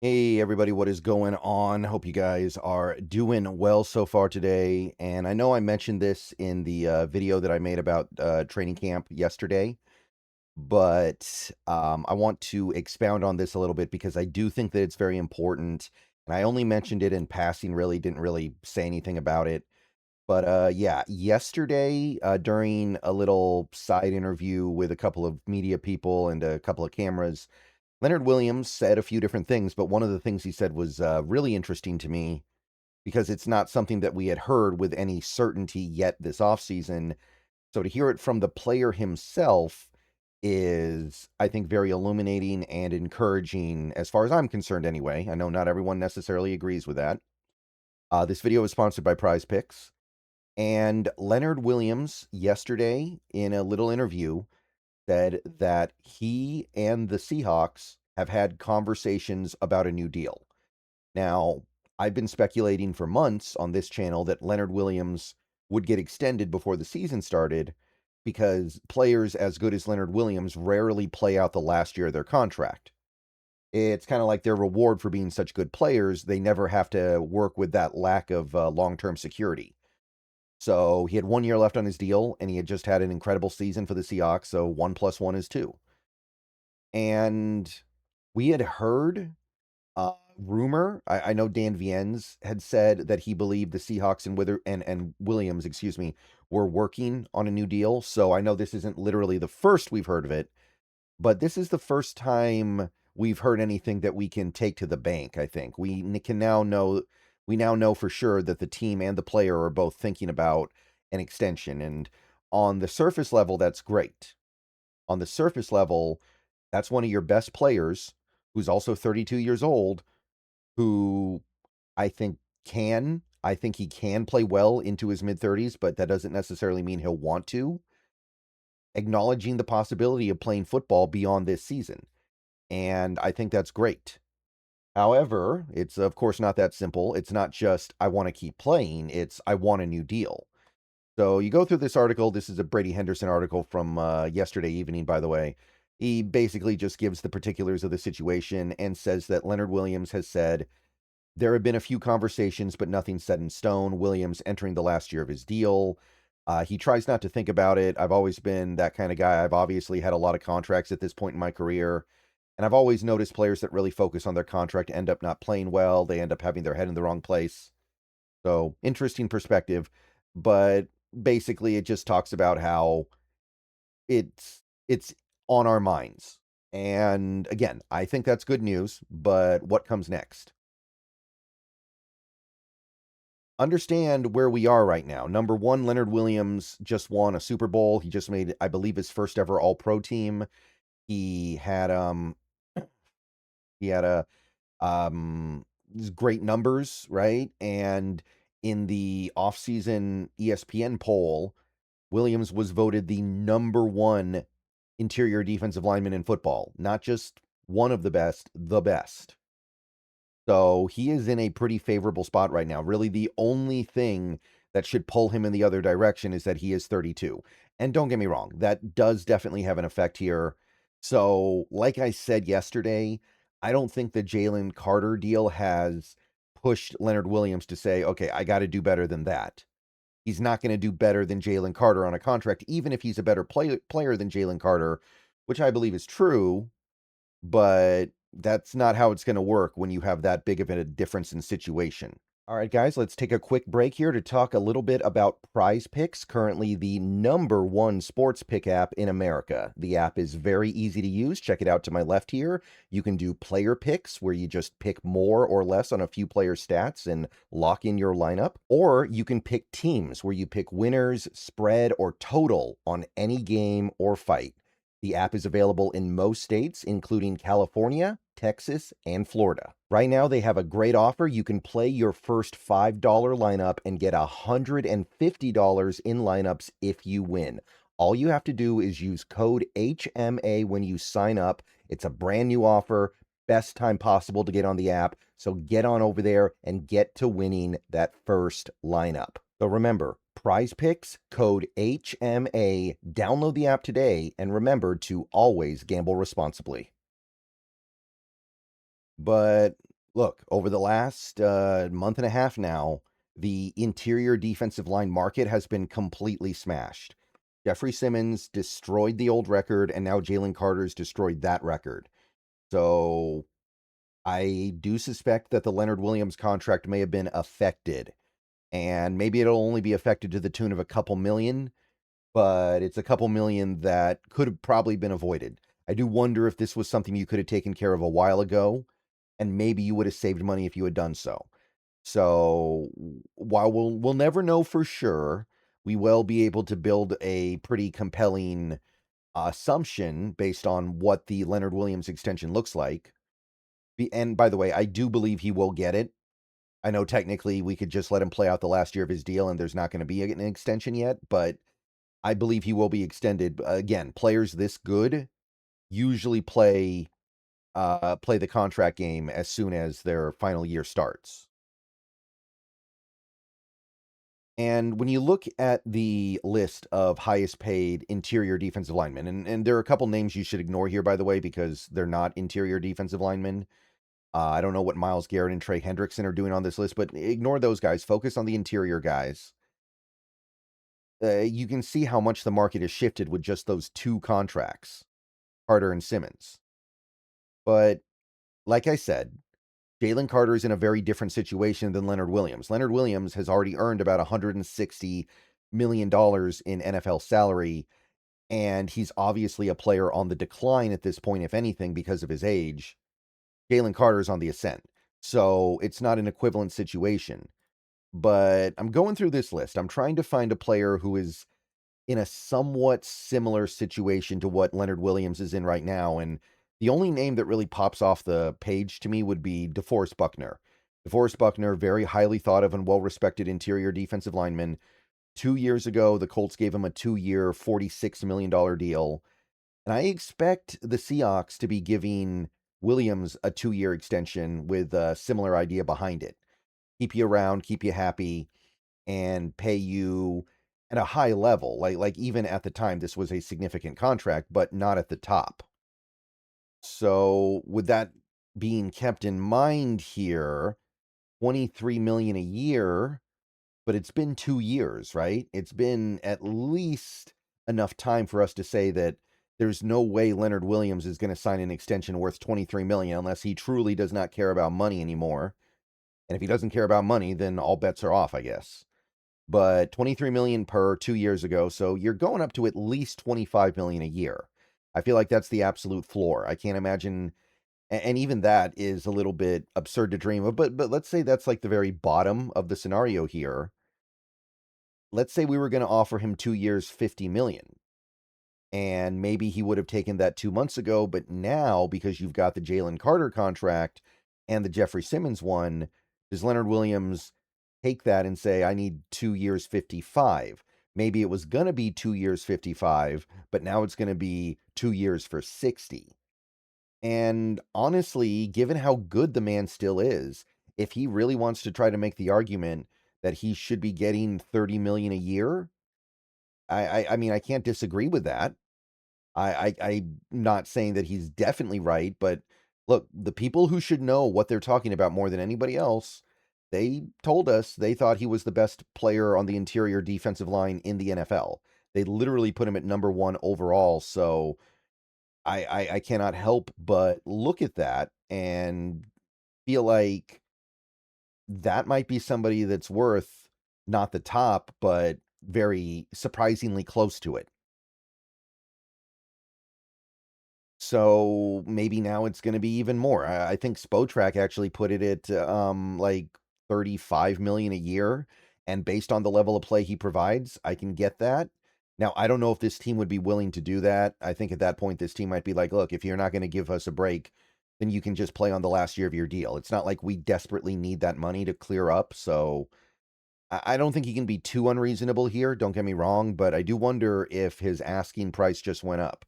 Hey everybody, what is going on? Hope you guys are doing well so far today. And I know I mentioned this in the video that I made about training camp yesterday, but I want to expound on this a little bit because I do think that it's very important. And I only mentioned it in passing, really didn't really say anything about it. But yeah, yesterday during a little side interview with a couple of media people and a couple of cameras, Leonard Williams said a few different things, but one of the things he said was really interesting to me because it's not something that we had heard with any certainty yet this offseason. So to hear it from the player himself is, I think, very illuminating and encouraging as far as I'm concerned anyway. I know not everyone necessarily agrees with that. This video is sponsored by Prize Picks. And Leonard Williams yesterday in a little interview said that he and the Seahawks have had conversations about a new deal. Now, I've been speculating for months on this channel that Leonard Williams would get extended before the season started because players as good as Leonard Williams rarely play out the last year of their contract. It's kind of like their reward for being such good players. They never have to work with that lack of long-term security. So he had 1 year left on his deal, and he had just had an incredible season for the Seahawks, so 1 plus 1 is 2. And we had heard rumor. I know Dan Viennes had said that he believed the Seahawks and Williams, excuse me, were working on a new deal. So I know this isn't literally the first we've heard of it, but this is the first time we've heard anything that we can take to the bank. I think we now know for sure that the team and the player are both thinking about an extension. And on the surface level, that's great. On the surface level, that's one of your best players who's also 32 years old, who I think I think he can play well into his mid 30s, but that doesn't necessarily mean he'll want to, acknowledging the possibility of playing football beyond this season. And I think that's great. However, it's of course not that simple. It's not just I want to keep playing, it's I want a new deal. So you go through this article. This is a Brady Henderson article from yesterday evening, by the way. He basically just gives the particulars of the situation and says that Leonard Williams has said there have been a few conversations, but nothing set in stone. Williams entering the last year of his deal. He tries not to think about it. I've always been that kind of guy. I've obviously had a lot of contracts at this point in my career. And I've always noticed players that really focus on their contract end up not playing well. They end up having their head in the wrong place. So, interesting perspective. But basically, it just talks about how it's on our minds. And again, I think that's good news, but what comes next? Understand where we are right now. Number one, Leonard Williams just won a Super Bowl. He just made, I believe, his first ever All-Pro team. He had he had a these great numbers, right? And in the offseason ESPN poll, Williams was voted the number one interior defensive lineman in football. Not just one of the best, the best. So he is in a pretty favorable spot right now. Really, the only thing that should pull him in the other direction is that he is 32. And don't get me wrong, that does definitely have an effect here. So, like I said yesterday, I don't think the Jalen Carter deal has pushed Leonard Williams to say, okay, I got to do better than that. He's not going to do better than Jalen Carter on a contract, even if he's a better player than Jalen Carter, which I believe is true, but that's not how it's going to work when you have that big of a difference in situation. All right, guys, let's take a quick break here to talk a little bit about Prize Picks, currently the number one sports pick app in America. The app is very easy to use. Check it out to my left here. You can do player picks, where you just pick more or less on a few player stats and lock in your lineup. Or you can pick teams, where you pick winners, spread, or total on any game or fight. The app is available in most states, including California, Texas, and Florida. Right now, they have a great offer. You can play your first $5 lineup and get $150 in lineups if you win. All you have to do is use code HMA when you sign up. It's a brand new offer, best time possible to get on the app. So get on over there and get to winning that first lineup. So remember, Prize Picks, code HMA. Download the app today, and remember to always gamble responsibly. But Look, over the last month and a half now, the interior defensive line market has been completely smashed. Jeffrey Simmons destroyed the old record, and now Jalen Carter's destroyed that record. So I do suspect that the Leonard Williams contract may have been affected, and maybe it'll only be affected to the tune of a couple million, but it's a couple million that could have probably been avoided. I do wonder if this was something you could have taken care of a while ago, and maybe you would have saved money if you had done so. So while we'll never know for sure, we will be able to build a pretty compelling assumption based on what the Leonard Williams extension looks like. And by the way, I do believe he will get it. I know technically we could just let him play out the last year of his deal and there's not going to be an extension yet, but I believe he will be extended. Again, players this good usually play the contract game as soon as their final year starts. And when you look at the list of highest paid interior defensive linemen, and there are a couple names you should ignore here, by the way, because they're not interior defensive linemen. I don't know what Myles Garrett and Trey Hendrickson are doing on this list, but ignore those guys. Focus on the interior guys. You can see how much the market has shifted with just those two contracts, Carter and Simmons. But like I said, Jalen Carter is in a very different situation than Leonard Williams. Leonard Williams has already earned about $160 million in NFL salary, and he's obviously a player on the decline at this point, if anything, because of his age. Jalen Carter's on the ascent. So it's not an equivalent situation. But I'm going through this list. I'm trying to find a player who is in a somewhat similar situation to what Leonard Williams is in right now. And the only name that really pops off the page to me would be DeForest Buckner. DeForest Buckner, very highly thought of and well-respected interior defensive lineman. 2 years ago, the Colts gave him a 2-year, $46 million deal. And I expect the Seahawks to be giving Williams a 2-year extension with a similar idea behind it. Keep you around, keep you happy, and pay you at a high level. Like even at the time, this was a significant contract, but not at the top. So with that being kept in mind here, 23 million a year, but it's been 2 years, right? It's been at least enough time for us to say that there's no way Leonard Williams is going to sign an extension worth 23 million unless he truly does not care about money anymore. And if he doesn't care about money, then all bets are off, I guess. But 23 million per 2 years ago, so you're going up to at least 25 million a year. I feel like that's the absolute floor. I can't imagine, and even that is a little bit absurd to dream of, but let's say that's like the very bottom of the scenario here. Let's say we were going to offer him 2 years, 50 million. And maybe he would have taken that 2 months ago, but now because you've got the Jalen Carter contract and the Jeffrey Simmons one, does Leonard Williams take that and say, I need 2 years, 55? Maybe it was going to be 2 years, 55, but now it's going to be 2 years for 60. And honestly, given how good the man still is, if he really wants to try to make the argument that he should be getting 30 million a year, I mean, I can't disagree with that. I'm not saying that he's definitely right, but look, the people who should know what they're talking about more than anybody else, they told us they thought he was the best player on the interior defensive line in the NFL. They literally put him at number 1 overall. So I cannot help but look at that and feel like that might be somebody that's worth not the top, but very surprisingly close to it. So maybe now it's going to be even more. I think Spotrac actually put it at like 35 million a year, and based on the level of play he provides, I can get that. Now, I don't know if this team would be willing to do that. I think at that point this team might be like, look, if you're not going to give us a break, then you can just play on the last year of your deal. It's not like we desperately need that money to clear up, so I don't think he can be too unreasonable here, don't get me wrong, but I do wonder if his asking price just went up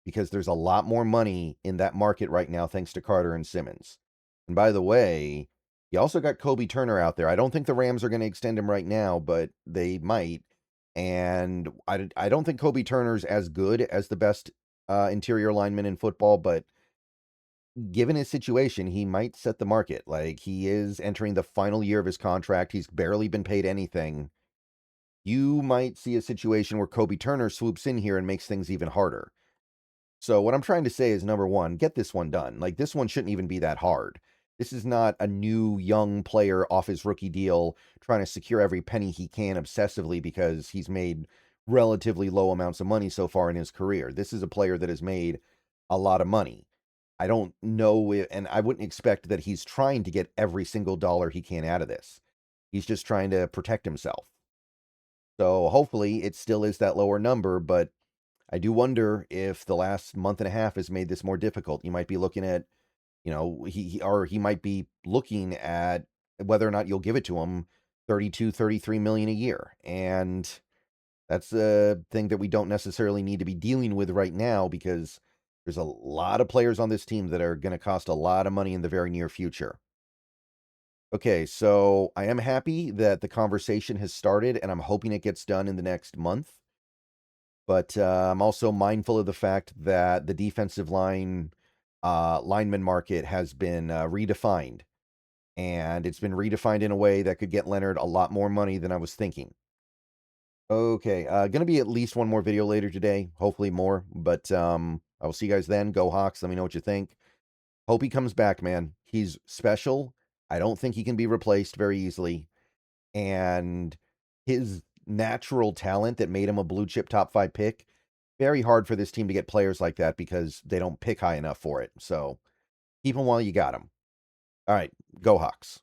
because there's a lot more money in that market right now thanks to Carter and Simmons. And by the way, you also got Kobe Turner out there. I don't think the Rams are going to extend him right now, but they might. And I don't think Kobe Turner's as good as the best interior lineman in football, but given his situation, he might set the market. Like, he is entering the final year of his contract. He's barely been paid anything. You might see a situation where Kobe Turner swoops in here and makes things even harder. So what I'm trying to say is, number one, get this one done. Like, this one shouldn't even be that hard. This is not a new young player off his rookie deal trying to secure every penny he can obsessively because he's made relatively low amounts of money so far in his career. This is a player that has made a lot of money. I don't know, and I wouldn't expect that he's trying to get every single dollar he can out of this. He's just trying to protect himself. So hopefully it still is that lower number, but I do wonder if the last month and a half has made this more difficult. You might be looking at, he might be looking at whether or not you'll give it to him 32, 33 million a year. And that's a thing that we don't necessarily need to be dealing with right now because there's a lot of players on this team that are going to cost a lot of money in the very near future. Okay, so I am happy that the conversation has started, and I'm hoping it gets done in the next month. But I'm also mindful of the fact that the defensive lineman market has been redefined, and it's been redefined in a way that could get Leonard a lot more money than I was thinking. Okay, gonna be at least one more video later today, hopefully more. But I will see you guys then. Go Hawks! Let me know what you think. Hope he comes back, man. He's special. I don't think he can be replaced very easily. And his natural talent that made him a blue chip top 5 pick, very hard for this team to get players like that because they don't pick high enough for it. So keep him while you got him. All right, go Hawks.